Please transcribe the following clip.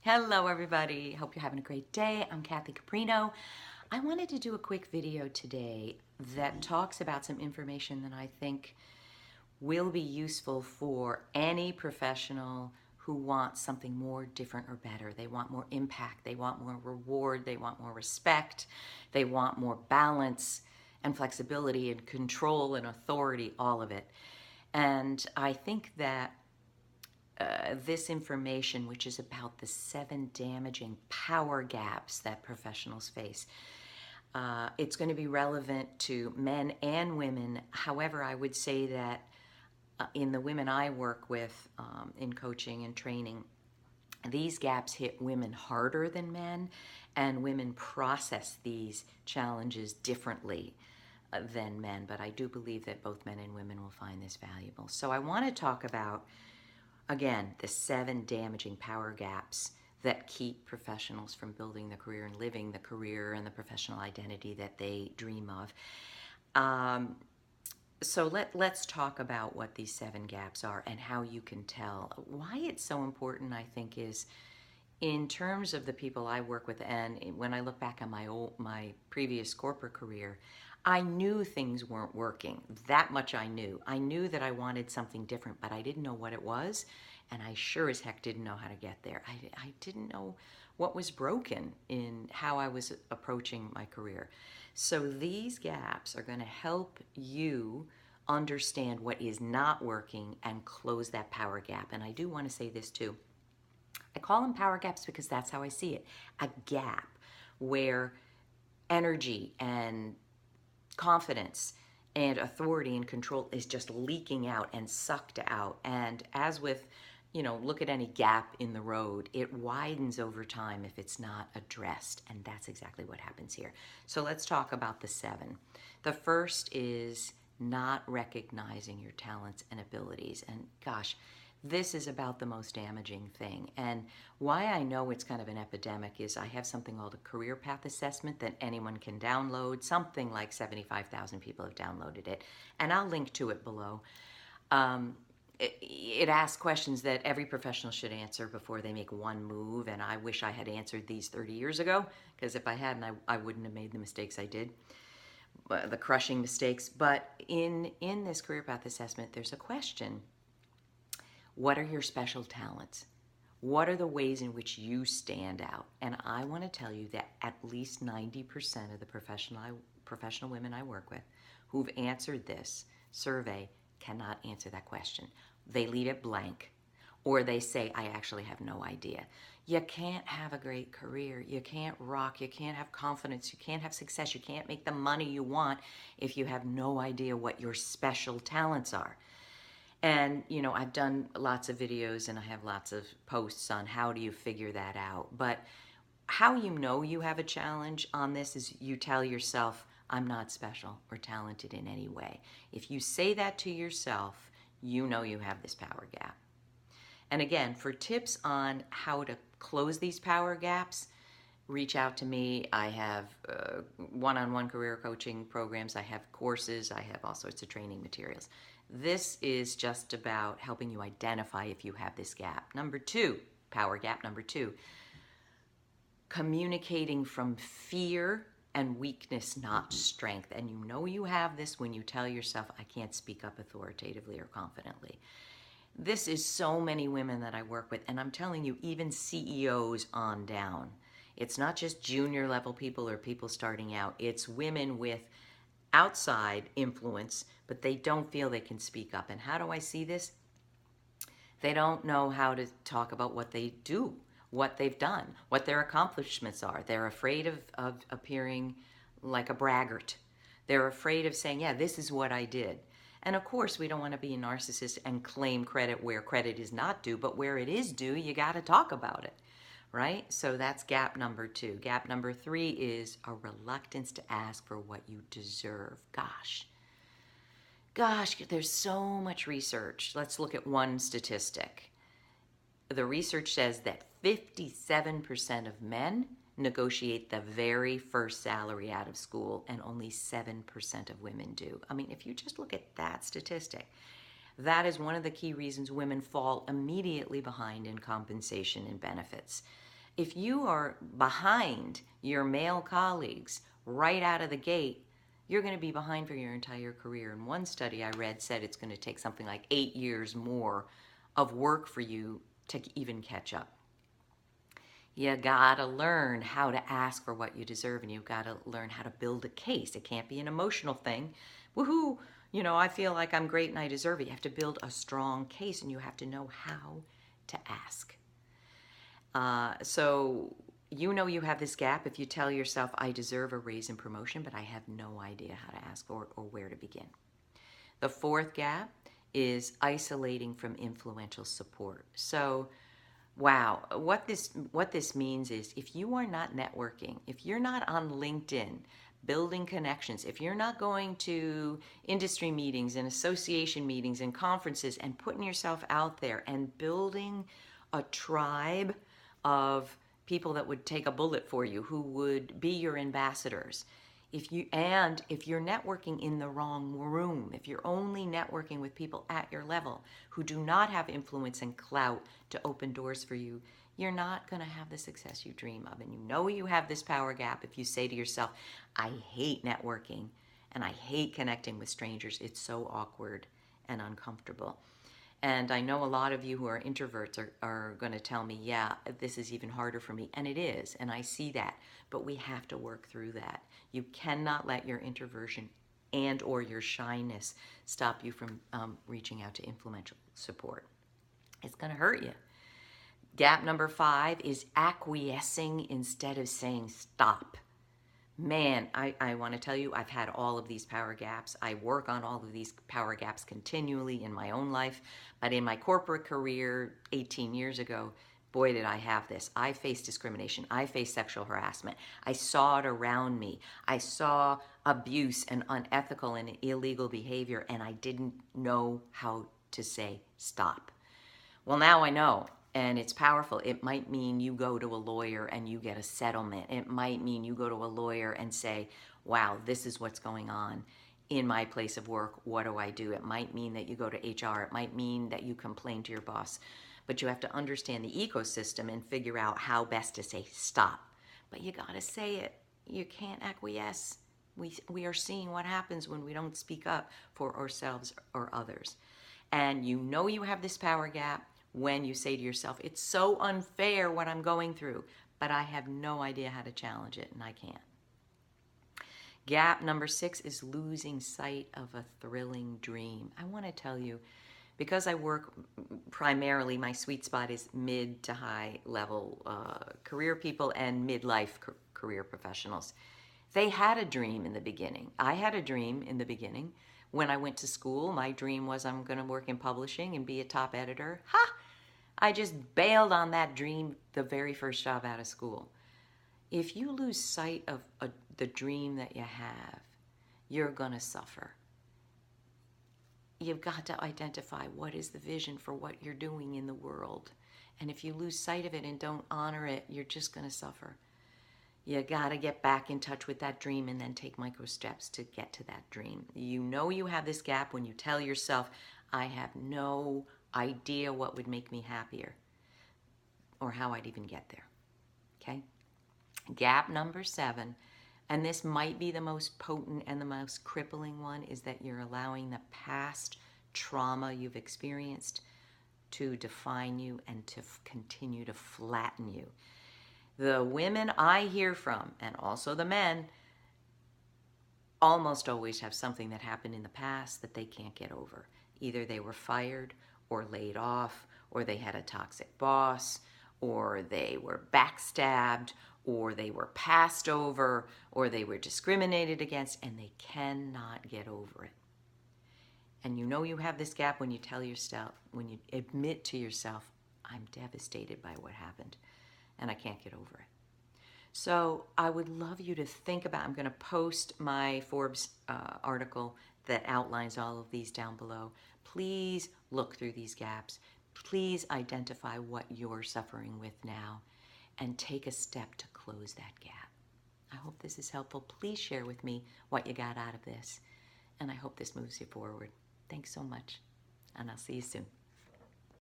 Hello everybody, hope you're having a great day. I'm Kathy Caprino. I wanted to do a quick video today that talks about some information that I think will be useful for any professional who wants something more different or better. They want more impact, they want more reward, they want more respect, they want more balance and flexibility and control and authority, all of it. And I think that this information, which is about the 7 damaging power gaps that professionals face. It's going to be relevant to men and women. However, I would say that in the women I work with in coaching and training, these gaps hit women harder than men, and women process these challenges differently than men. But I do believe that both men and women will find this valuable. So I want to talk about, again, the 7 damaging power gaps that keep professionals from building the career and living the career and the professional identity that they dream of. So let's talk about what these 7 gaps are and how you can tell. Why it's so important, I think, is in terms of the people I work with, and when I look back on my previous corporate career, I knew things weren't working. That much I knew. I knew that I wanted something different, but I didn't know what it was, and I sure as heck didn't know how to get there. I didn't know what was broken in how I was approaching my career. So these gaps are going to help you understand what is not working and close that power gap. And I do want to say this too. I call them power gaps because that's how I see it. A gap where energy and confidence and authority and control is just leaking out and sucked out. And as with, look at any gap in the road, it widens over time if it's not addressed. And that's exactly what happens here. So let's talk about the 7. The first is not recognizing your talents and abilities. And gosh, this is about the most damaging thing. And why I know it's kind of an epidemic is I have something called a career path assessment that anyone can download. Something like 75,000 people have downloaded it. And I'll link to it below. It asks questions that every professional should answer before they make one move. And I wish I had answered these 30 years ago, because if I hadn't, I wouldn't have made the mistakes I did. The crushing mistakes. But in this career path assessment, there's a question. What are your special talents? What are the ways in which you stand out? And I want to tell you that at least 90% of the professional women I work with who've answered this survey cannot answer that question. They leave it blank, or they say, I actually have no idea. You can't have a great career. You can't rock. You can't have confidence. You can't have success. You can't make the money you want if you have no idea what your special talents are. And, I've done lots of videos and I have lots of posts on how do you figure that out. But how you know you have a challenge on this is you tell yourself, I'm not special or talented in any way. If you say that to yourself, you know you have this power gap. And again, for tips on how to close these power gaps, reach out to me. I have one-on-one career coaching programs. I have courses. I have all sorts of training materials. This is just about helping you identify if you have this gap. Number 2, power gap number 2, communicating from fear and weakness, not strength. And you know you have this when you tell yourself, I can't speak up authoritatively or confidently. This is so many women that I work with, and I'm telling you, even CEOs on down. It's not just junior level people or people starting out. It's women with outside influence, but they don't feel they can speak up. And how do I see this? They don't know how to talk about what they do, what they've done, what their accomplishments are. They're afraid of appearing like a braggart. They're afraid of saying, yeah, this is what I did. And of course, we don't want to be a narcissist and claim credit where credit is not due, but where it is due, you got to talk about it, right? So that's gap number 2. Gap number 3 is a reluctance to ask for what you deserve. Gosh, there's so much research. Let's look at one statistic. The research says that 57% of men negotiate the very first salary out of school, and only 7% of women do. I mean, if you just look at that statistic, that is one of the key reasons women fall immediately behind in compensation and benefits. If you are behind your male colleagues right out of the gate, you're going to be behind for your entire career. And one study I read said it's going to take something like 8 years more of work for you to even catch up. You gotta learn how to ask for what you deserve, and you've got to learn how to build a case. It can't be an emotional thing. Woohoo, I feel like I'm great and I deserve it. You have to build a strong case, and you have to know how to ask. So you have this gap if you tell yourself, I deserve a raise and promotion, but I have no idea how to ask or where to begin. The fourth gap is isolating from influential support. So, wow, what this means is if you are not networking, if you're not on LinkedIn, building connections, if you're not going to industry meetings and association meetings and conferences and putting yourself out there and building a tribe of people that would take a bullet for you, who would be your ambassadors. If you're networking in the wrong room, if you're only networking with people at your level who do not have influence and clout to open doors for you, you're not going to have the success you dream of. And you have this power gap if you say to yourself, I hate networking and I hate connecting with strangers. It's so awkward and uncomfortable. And I know a lot of you who are introverts are going to tell me, yeah, this is even harder for me. And it is, and I see that. But we have to work through that. You cannot let your introversion and or your shyness stop you from reaching out to influential support. It's going to hurt you. Gap number 5 is acquiescing instead of saying stop. Man, I want to tell you, I've had all of these power gaps. I work on all of these power gaps continually in my own life. But in my corporate career 18 years ago, boy, did I have this. I faced discrimination. I faced sexual harassment. I saw it around me. I saw abuse and unethical and illegal behavior, and I didn't know how to say stop. Well, now I know. And it's powerful. It might mean you go to a lawyer and you get a settlement. It might mean you go to a lawyer and say, wow, this is what's going on in my place of work. What do I do? It might mean that you go to HR. It might mean that you complain to your boss. But you have to understand the ecosystem and figure out how best to say stop. But you got to say it. You can't acquiesce. We are seeing what happens when we don't speak up for ourselves or others. And you have this power gap when you say to yourself, it's so unfair what I'm going through, but I have no idea how to challenge it, and I can't. Gap number 6 is losing sight of a thrilling dream. I want to tell you, because I work primarily, my sweet spot is mid to high level career people and midlife career professionals. They had a dream in the beginning. I had a dream in the beginning. When I went to school, my dream was I'm going to work in publishing and be a top editor. Ha! I just bailed on that dream the very first job out of school. If you lose sight of the dream that you have, you're going to suffer. You've got to identify what is the vision for what you're doing in the world. And if you lose sight of it and don't honor it, you're just going to suffer. You got to get back in touch with that dream and then take micro steps to get to that dream. You have this gap when you tell yourself, I have no idea what would make me happier or how I'd even get there. Okay? Gap number 7, and this might be the most potent and the most crippling one, is that you're allowing the past trauma you've experienced to define you and to continue to flatten you. The women I hear from, and also the men, almost always have something that happened in the past that they can't get over. Either they were fired or laid off, or they had a toxic boss, or they were backstabbed, or they were passed over, or they were discriminated against, and they cannot get over it. And you have this gap when you tell yourself, when you admit to yourself, I'm devastated by what happened, and I can't get over it. So I would love you to think about, I'm going to post my Forbes article that outlines all of these down below. Please look through these gaps. Please identify what you're suffering with now and take a step to close that gap. I hope this is helpful. Please share with me what you got out of this. And I hope this moves you forward. Thanks so much. And I'll see you soon.